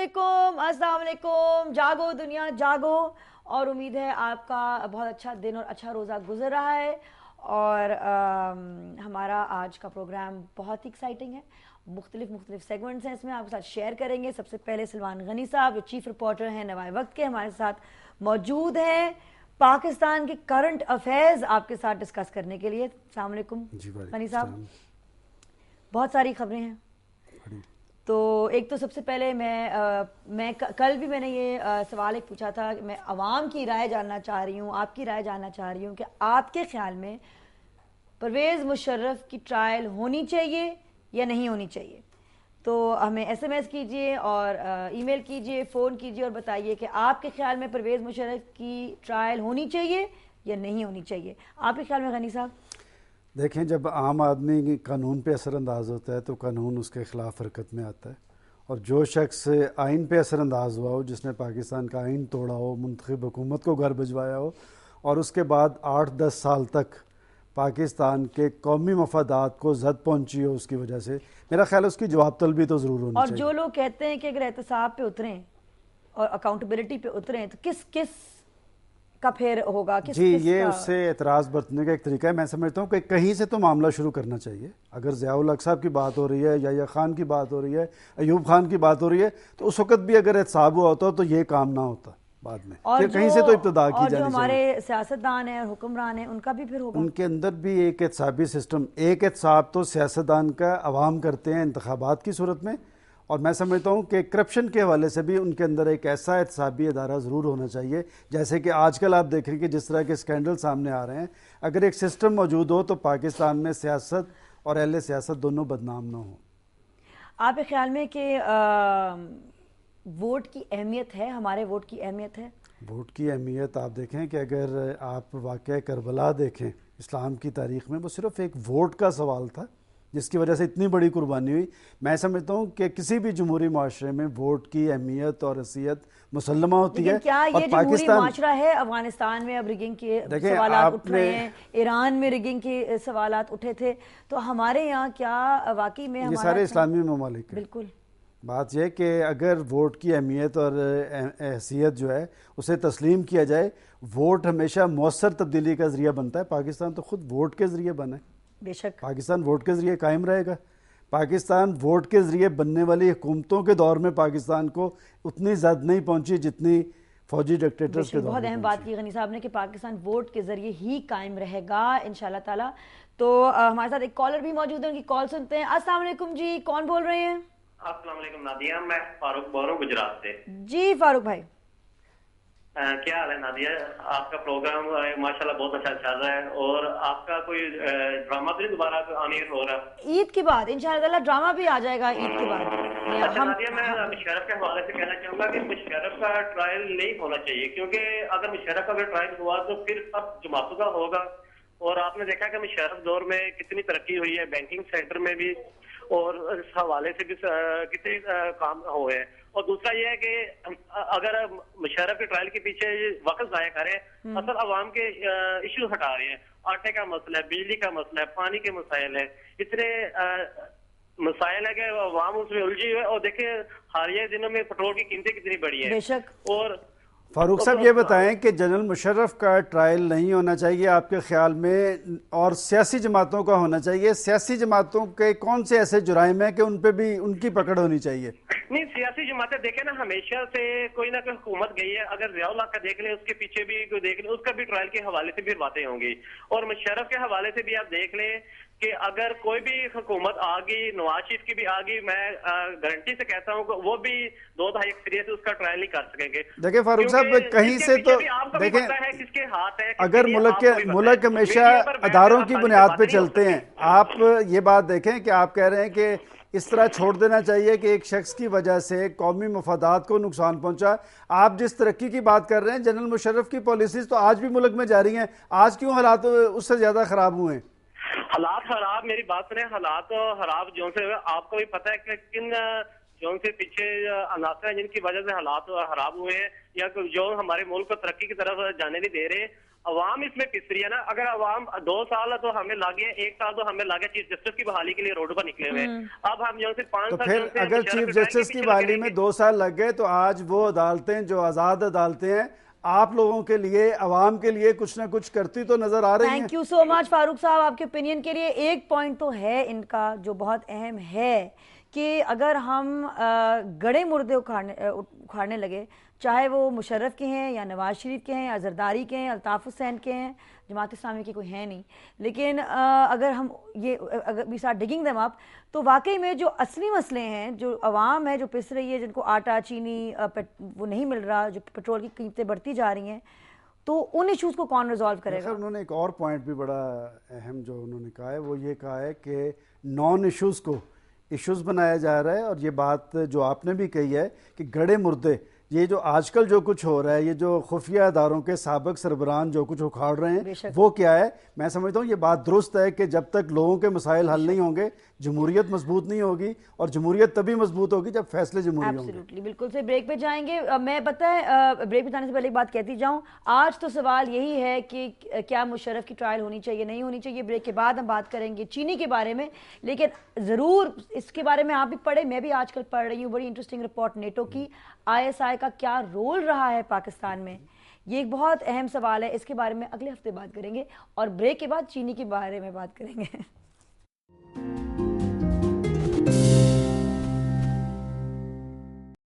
अस्सलाम वालेकुम। जागो दुनिया जागो। और उम्मीद है आपका बहुत अच्छा दिन और अच्छा रोज़ा गुजर रहा है। और हमारा आज का प्रोग्राम बहुत ही एक्साइटिंग है। मुख्तलिफ सेगमेंट्स हैं, इसमें आपके साथ शेयर करेंगे। सबसे पहले सलमान गनी साहब जो चीफ रिपोर्टर हैं नवाए वक्त के, हमारे साथ मौजूद हैं पाकिस्तान के करंट अफेयर्स आपके साथ डिस्कस करने के लिए। अस्सलाम वालेकुम गनी साहब। बहुत सारी खबरें हैं, तो एक तो सबसे पहले मैं कल भी मैंने ये सवाल एक पूछा था कि मैं आवाम की राय जानना चाह रही हूँ, आपकी राय जानना चाह रही हूँ कि आपके ख्याल में परवेज़ मुशर्रफ की ट्रायल होनी चाहिए या नहीं होनी चाहिए। तो हमें एसएमएस कीजिए और ईमेल कीजिए, फ़ोन कीजिए और बताइए कि आपके ख्याल में परवेज़ मुशर्रफ की ट्रायल होनी चाहिए या नहीं होनी चाहिए। आपके ख्याल में गनी साहब? देखें, जब आम आदमी कानून पे असरअंदाज होता है तो कानून उसके ख़िलाफ़ हरकत में आता है। और जो शख्स आइन पे असरअंदाज हुआ हो, जिसने पाकिस्तान का आइन तोड़ा हो, मुंतखब हुकूमत को घर भिजवाया हो और उसके बाद 8-10 साल तक पाकिस्तान के कौमी मफादात को जद पहुँची हो उसकी वजह से, मेरा ख्याल है उसकी जवाब तलबी तो ज़रूर होनी चाहिए। और जो लोग कहते हैं कि अगर एहतसाब पे उतरें और अकाउंटेबिलिटी पे उतरें तो किस किस का फिर होगा? जी, ये उससे एतराज़ बरतने का एक तरीका है। मैं समझता हूँ कि कहीं से तो मामला शुरू करना चाहिए। अगर ज़ियाउल हक साहब की बात हो रही है, याह्या खान की बात हो रही है, अयूब खान की बात हो रही है, तो उस वक्त भी अगर एहतसाब हुआ होता तो ये काम ना होता बाद में। और कहीं से तो इब्तिदा की जानी चाहिए। हमारे सियासतदान हैं और हुक्मरान हैं, उनका भी फिर होगा। उनके अंदर भी एक एहतसाबी सिस्टम, एक एहतसाब तो सियासतदान का अवाम करते हैं इंतखाबात की सूरत में, और मैं समझता हूँ कि करप्शन के हवाले से भी उनके अंदर एक ऐसा एहतसाबी अदारा ज़रूर होना चाहिए। जैसे कि आजकल आप देख रहे हैं कि जिस तरह के स्कैंडल सामने आ रहे हैं, अगर एक सिस्टम मौजूद हो तो पाकिस्तान में सियासत और अहले सियासत दोनों बदनाम ना हो। आपके ख्याल में कि वोट की अहमियत है, हमारे वोट की अहमियत है? वोट की अहमियत आप देखें कि अगर आप वाक़या करबला देखें इस्लाम की तारीख़ में, वो सिर्फ़ एक वोट का सवाल था जिसकी वजह से इतनी बड़ी कुर्बानी हुई। मैं समझता हूँ कि किसी भी जमहूरी माशरे में वोट की अहमियत और हैसियत मुसल्लमा होती है। क्या ये जमहूरी माशरा है? अफगानिस्तान में अब रिगिंग के सवालात उठ रहे हैं, ईरान में रिगिंग के सवालात उठे थे, तो हमारे यहाँ क्या वाकई में ये सारे इस्लामी ममालिक हैं। बिल्कुल। बात यह कि अगर वोट की अहमियत और हैसियत जो है उसे तस्लीम किया जाए, वोट हमेशा मौसर तब्दीली का ज़रिया बनता है। पाकिस्तान तो खुद वोट के ज़रिए बना है। बेशक पाकिस्तान वोट के ज़रिए कायम रहेगा। पाकिस्तान वोट के ज़रिए बनने वाली हुकूमतों के दौर में पाकिस्तान को उतनी ज़द नहीं पहुंची जितनी फौजी डिक्टेटर्स के दौर में। बहुत अहम बात की गनी साहब ने कि पाकिस्तान वोट के ज़रिए ही कायम रहेगा इंशाल्लाह ताला। तो हमारे साथ एक कॉलर भी मौजूद है, उनकी कॉल सुनते हैं। अस्सलाम वालेकुम जी, कौन बोल रहे हैं? अस्सलाम वालेकुम नादिया, मैं फारूक बोल रहा हूँ गुजरात से। जी फारूक भाई, क्या हाल है नादिया? आपका प्रोग्राम माशाल्लाह बहुत अच्छा चल रहा है। और आपका कोई ड्रामा तो नहीं दोबारा ऑन एयर हो रहा? ईद के बाद इंशाल्लाह ड्रामा भी आ जाएगा ईद के बाद। अच्छा नादिया, मैं मुशर्रफ के हवाले से कहना चाहूंगा कि मुशर्रफ का ट्रायल नहीं होना चाहिए, क्योंकि अगर मुशर्रफ का ट्रायल हुआ तो फिर सब जमातों का होगा। और आपने देखा कि मुशर्रफ दौर में कितनी तरक्की हुई है, बैंकिंग सेक्टर में भी, और इस हवाले से भी कितने काम हुए हैं। और दूसरा ये है कि अगर मुशर्रफ के ट्रायल के पीछे वक्त जाया करें, असल अवाम के इश्यू हटा रहे हैं। आटे का मसला है, बिजली का मसला है, पानी के मसाइल है, इतने मसाइल है कि अवाम उसमें उलझी हुई है। और देखिए हालिया दिनों में पेट्रोल की कीमतें कितनी बढ़ी है। बेशक। और फारूक साहब ये बताएं कि जनरल मुशर्रफ का ट्रायल नहीं होना चाहिए आपके ख्याल में, और सियासी जमातों का होना चाहिए। सियासी जमातों के कौन से ऐसे जुराइम है कि उन पे भी उनकी पकड़ होनी चाहिए? नहीं, सियासी जमातें देखें ना, हमेशा से कोई ना कोई हुकूमत गई है। अगर ज़ियाउल हक का देख लें, उसके पीछे भी कोई देख लें, उसका भी ट्रायल के हवाले से भी बातें होंगी। और मुशर्रफ के हवाले से भी आप देख लें कि अगर कोई भी हुकूमत आ गई, नवाज शरीफ की भी आ गई, मैं गारंटी से कहता हूँ कि वो भी 2-2.5 एक्सपीरियंस से उसका ट्रायल नहीं कर सकेंगे। देखिए फारूक साहब, कहीं से तो देखें, किसके हाथ है, अगर मुल्क हमेशा अदारों की बुनियाद पे चलते हैं। आप ये बात देखें कि आप कह रहे हैं कि इस तरह छोड़ देना चाहिए कि एक शख्स की वजह से कौमी मफादात को नुकसान पहुंचा। आप जिस तरक्की की बात कर रहे हैं, जनरल मुशर्रफ की पॉलिसीज तो आज भी मुल्क में जारी हैं। आज क्यों हालात उससे ज्यादा खराब हुए हैं? हालात खराब, मेरी बात सुने, हालात खराब जो से आपको भी पता है कि किन जो उनसे पीछे अनासर हैं जिनकी वजह से हालात खराब हुए हैं या जो हमारे मुल्क को तरक्की की तरफ जाने नहीं दे रहे, अवाम इसमें पिस रही है ना। अगर अवाम 2 साल तो हमें लागे, 1 साल तो हमें लागे चीफ जस्टिस की बहाली के लिए रोड पर निकले हुए, अब हम जो 5 तो साल फिर अगर चीफ जस्टिस की बहाली में 2 साल लग गए तो आज वो अदालतें जो आज़ाद अदालतें हैं आप लोगों के लिए, अवाम के लिए कुछ ना कुछ करती तो नजर आ रही है। Thank you so much Farooq साहब आपके ओपिनियन के लिए। एक पॉइंट तो है इनका जो बहुत अहम है कि अगर हम गड़े मुर्दे उखाड़ने लगे, चाहे वो मुशर्रफ के हैं या नवाज शरीफ के हैं या जरदारी के हैं, अल्ताफ हुसैन के हैं, जमात इस्लामी की कोई है नहीं, लेकिन अगर हम ये अगर we start digging them up तो वाकई में जो असली मसले हैं, जो अवाम है जो पिस रही है, जिनको आटा चीनी वो नहीं मिल रहा, जो पेट्रोल की कीमतें बढ़ती जा रही हैं, तो उन इश्यूज को कौन रिजॉल्व करेगा? उन्होंने एक और पॉइंट भी बड़ा अहम जो उन्होंने कहा है वो ये कहा है कि नॉन इश्यूज को इश्यूज बनाया जा रहा है। और ये बात जो आपने भी कही है कि गड़े मुर्दे, ये जो आजकल जो कुछ हो रहा है, ये जो खुफिया इदारों के साबिक सरबराहान जो कुछ उखाड़ रहे हैं वो क्या है, मैं समझता हूँ ये बात दुरुस्त है कि जब तक लोगों के मसाइल हल नहीं होंगे जमहूरियत मजबूत नहीं होगी, और जमहूरियत तभी मजबूत होगी जब फैसले जमहूरी होंगे। बिल्कुल से ब्रेक पे जाएंगे। मैं पता है ब्रेक पे जाने से पहले एक बात कहती जाऊँ, आज तो सवाल यही है कि क्या मुशर्रफ की ट्रायल होनी चाहिए नहीं होनी चाहिए। ब्रेक के बाद हम बात करेंगे चीनी के बारे में, लेकिन ज़रूर इसके बारे में आप भी पढ़े, मैं भी आजकल पढ़ रही हूँ बड़ी इंटरेस्टिंग रिपोर्ट नेटो की, ISI का क्या रोल रहा है पाकिस्तान में। ये एक बहुत अहम सवाल है, इसके बारे में अगले हफ्ते बात करेंगे और ब्रेक के बाद चीनी के बारे में बात करेंगे।